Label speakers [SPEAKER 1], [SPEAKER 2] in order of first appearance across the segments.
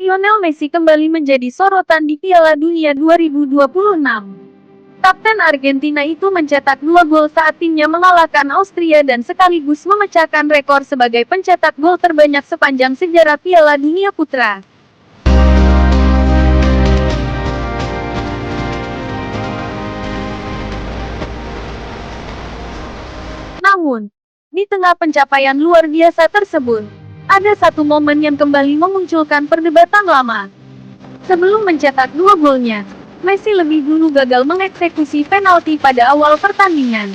[SPEAKER 1] Lionel Messi kembali menjadi sorotan di Piala Dunia 2026. Kapten Argentina itu mencetak 2 gol saat timnya mengalahkan Austria dan sekaligus memecahkan rekor sebagai pencetak gol terbanyak sepanjang sejarah Piala Dunia Putra. Namun, di tengah pencapaian luar biasa tersebut, ada satu momen yang kembali memunculkan perdebatan lama. Sebelum mencetak 2 golnya, Messi lebih dulu gagal mengeksekusi penalti pada awal pertandingan.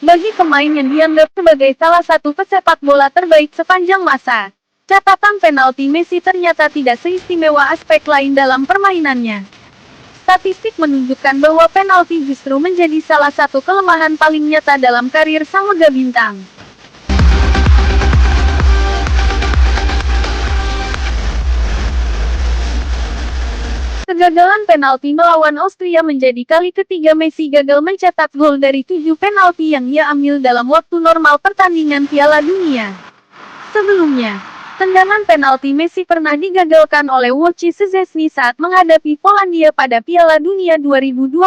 [SPEAKER 1] Bagi pemain yang dianggap sebagai salah satu pesepak bola terbaik sepanjang masa, catatan penalti Messi ternyata tidak seistimewa aspek lain dalam permainannya. Statistik menunjukkan bahwa penalti justru menjadi salah satu kelemahan paling nyata dalam karir sang mega bintang. Kegagalan penalti melawan Austria menjadi kali ketiga Messi gagal mencetak gol dari 7 penalti yang ia ambil dalam waktu normal pertandingan Piala Dunia. Sebelumnya, tendangan penalti Messi pernah digagalkan oleh Wojciech Szczęsny saat menghadapi Polandia pada Piala Dunia 2022.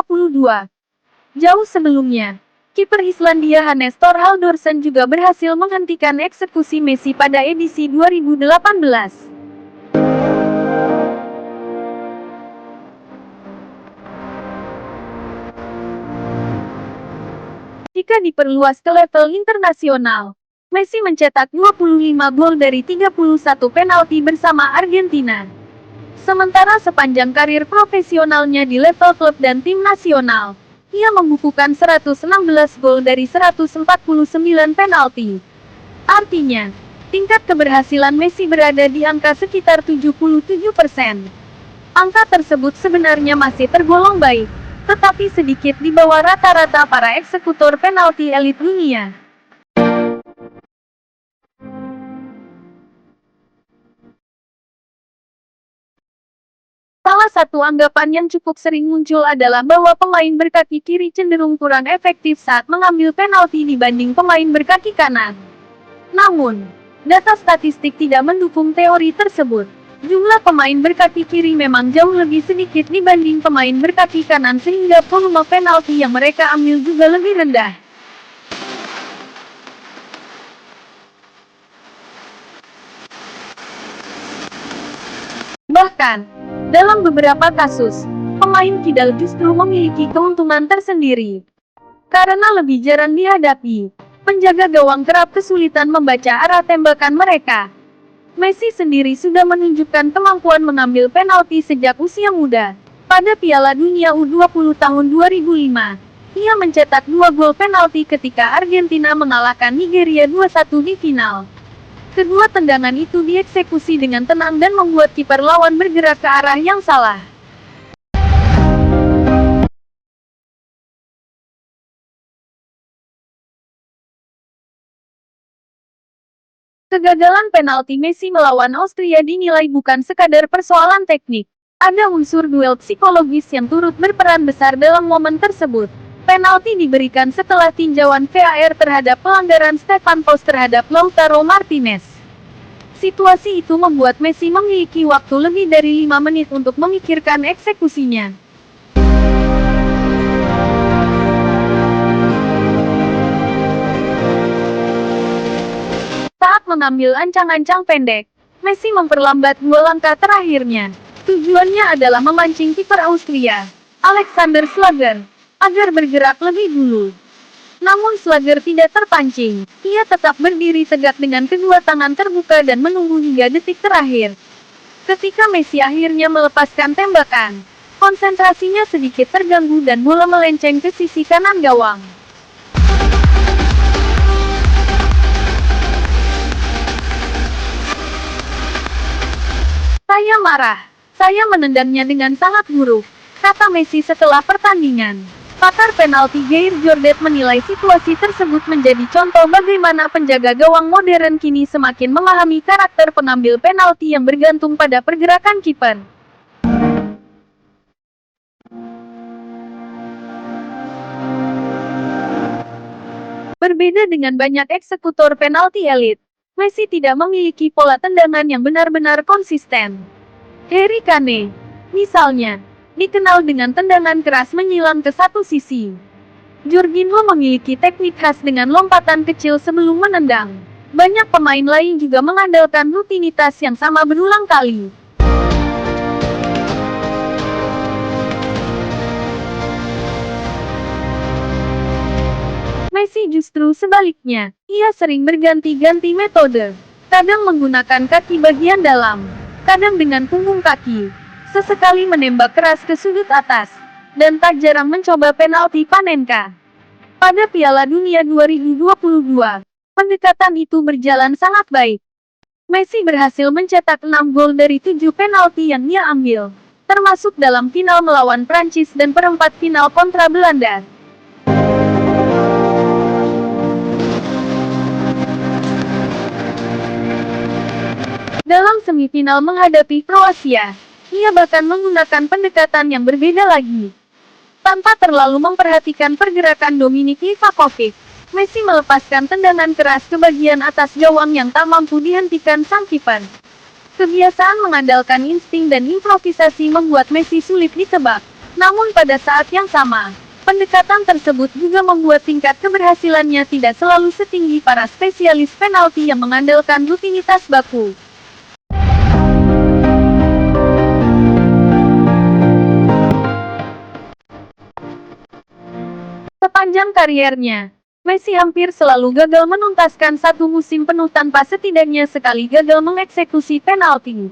[SPEAKER 1] Jauh sebelumnya, kiper Islandia Hannes Thor Haldorsen juga berhasil menghentikan eksekusi Messi pada edisi 2018. Jika diperluas ke level internasional, Messi mencetak 25 gol dari 31 penalti bersama Argentina. Sementara sepanjang karir profesionalnya di level klub dan tim nasional, ia membukukan 116 gol dari 149 penalti. Artinya, tingkat keberhasilan Messi berada di angka sekitar 77%. Angka tersebut sebenarnya masih tergolong baik, tetapi sedikit di bawah rata-rata para eksekutor penalti elit dunia. Salah satu anggapan yang cukup sering muncul adalah bahwa pemain berkaki kiri cenderung kurang efektif saat mengambil penalti dibanding pemain berkaki kanan. Namun, data statistik tidak mendukung teori tersebut. Jumlah pemain berkaki kiri memang jauh lebih sedikit dibanding pemain berkaki kanan sehingga volume penalti yang mereka ambil juga lebih rendah. Bahkan, dalam beberapa kasus, pemain kidal justru memiliki keuntungan tersendiri. Karena lebih jarang dihadapi, penjaga gawang kerap kesulitan membaca arah tembakan mereka. Messi sendiri sudah menunjukkan kemampuan mengambil penalti sejak usia muda. Pada Piala Dunia U20 tahun 2005, ia mencetak 2 gol penalti ketika Argentina mengalahkan Nigeria 2-1 di final. Kedua tendangan itu dieksekusi dengan tenang dan membuat kiper lawan bergerak ke arah yang salah. Kegagalan penalti Messi melawan Austria dinilai bukan sekadar persoalan teknik. Ada unsur duel psikologis yang turut berperan besar dalam momen tersebut. Penalti diberikan setelah tinjauan VAR terhadap pelanggaran Stefan Paus terhadap Lautaro Martinez. Situasi itu membuat Messi memiliki waktu lebih dari 5 menit untuk memikirkan eksekusinya. Saat mengambil ancang-ancang pendek, Messi memperlambat 2 langkah terakhirnya. Tujuannya adalah memancing kiper Austria, Alexander Schlager, agar bergerak lebih dulu. Namun Schlager tidak terpancing. Ia tetap berdiri tegak dengan kedua tangan terbuka dan menunggu hingga detik terakhir. Ketika Messi akhirnya melepaskan tembakan, konsentrasinya sedikit terganggu dan bola melenceng ke sisi kanan gawang. Saya marah. Saya menendangnya dengan sangat buruk, kata Messi setelah pertandingan. Pakar penalti Jair Jordet menilai situasi tersebut menjadi contoh bagaimana penjaga gawang modern kini semakin memahami karakter pengambil penalti yang bergantung pada pergerakan kiper. Berbeda dengan banyak eksekutor penalti elit, Messi tidak memiliki pola tendangan yang benar-benar konsisten. Harry Kane, misalnya, dikenal dengan tendangan keras menyilang ke satu sisi. Jorginho memiliki teknik khas dengan lompatan kecil sebelum menendang. Banyak pemain lain juga mengandalkan rutinitas yang sama berulang kali. Messi justru sebaliknya, ia sering berganti-ganti metode. Kadang menggunakan kaki bagian dalam, kadang dengan punggung kaki. Sesekali menembak keras ke sudut atas, dan tak jarang mencoba penalti Panenka. Pada Piala Dunia 2022, pendekatan itu berjalan sangat baik. Messi berhasil mencetak 6 gol dari 7 penalti yang ia ambil, termasuk dalam final melawan Prancis dan perempat final kontra Belanda. Dalam semifinal menghadapi Kroasia, ia bahkan menggunakan pendekatan yang berbeda lagi. Tanpa terlalu memperhatikan pergerakan Dominik Livakovic, Messi melepaskan tendangan keras ke bagian atas gawang yang tak mampu dihentikan sang kiper. Kebiasaan mengandalkan insting dan improvisasi membuat Messi sulit ditebak. Namun pada saat yang sama, pendekatan tersebut juga membuat tingkat keberhasilannya tidak selalu setinggi para spesialis penalti yang mengandalkan rutinitas baku. Sepanjang kariernya, Messi hampir selalu gagal menuntaskan satu musim penuh tanpa setidaknya sekali gagal mengeksekusi penalti.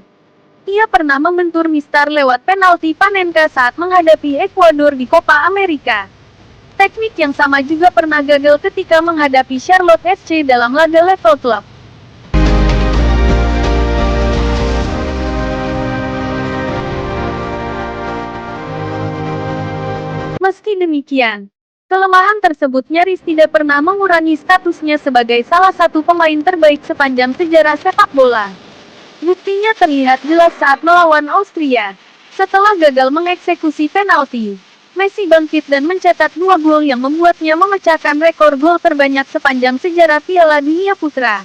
[SPEAKER 1] Ia pernah membentur Mister lewat penalti Panenka saat menghadapi Ekuador di Copa America. Teknik yang sama juga pernah gagal ketika menghadapi Charlotte FC dalam laga level klub. Meski demikian, kelemahan tersebut nyaris tidak pernah mengurangi statusnya sebagai salah satu pemain terbaik sepanjang sejarah sepak bola. Buktinya terlihat jelas saat melawan Austria. Setelah gagal mengeksekusi penalti, Messi bangkit dan mencetak 2 gol yang membuatnya memecahkan rekor gol terbanyak sepanjang sejarah Piala Dunia Putra.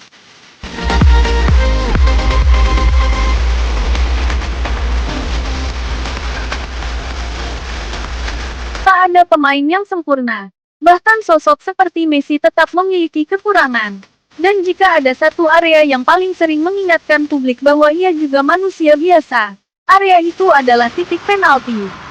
[SPEAKER 1] Tak ada pemain yang sempurna. Bahkan sosok seperti Messi tetap memiliki kekurangan. Dan jika ada satu area yang paling sering mengingatkan publik bahwa ia juga manusia biasa, area itu adalah titik penalti.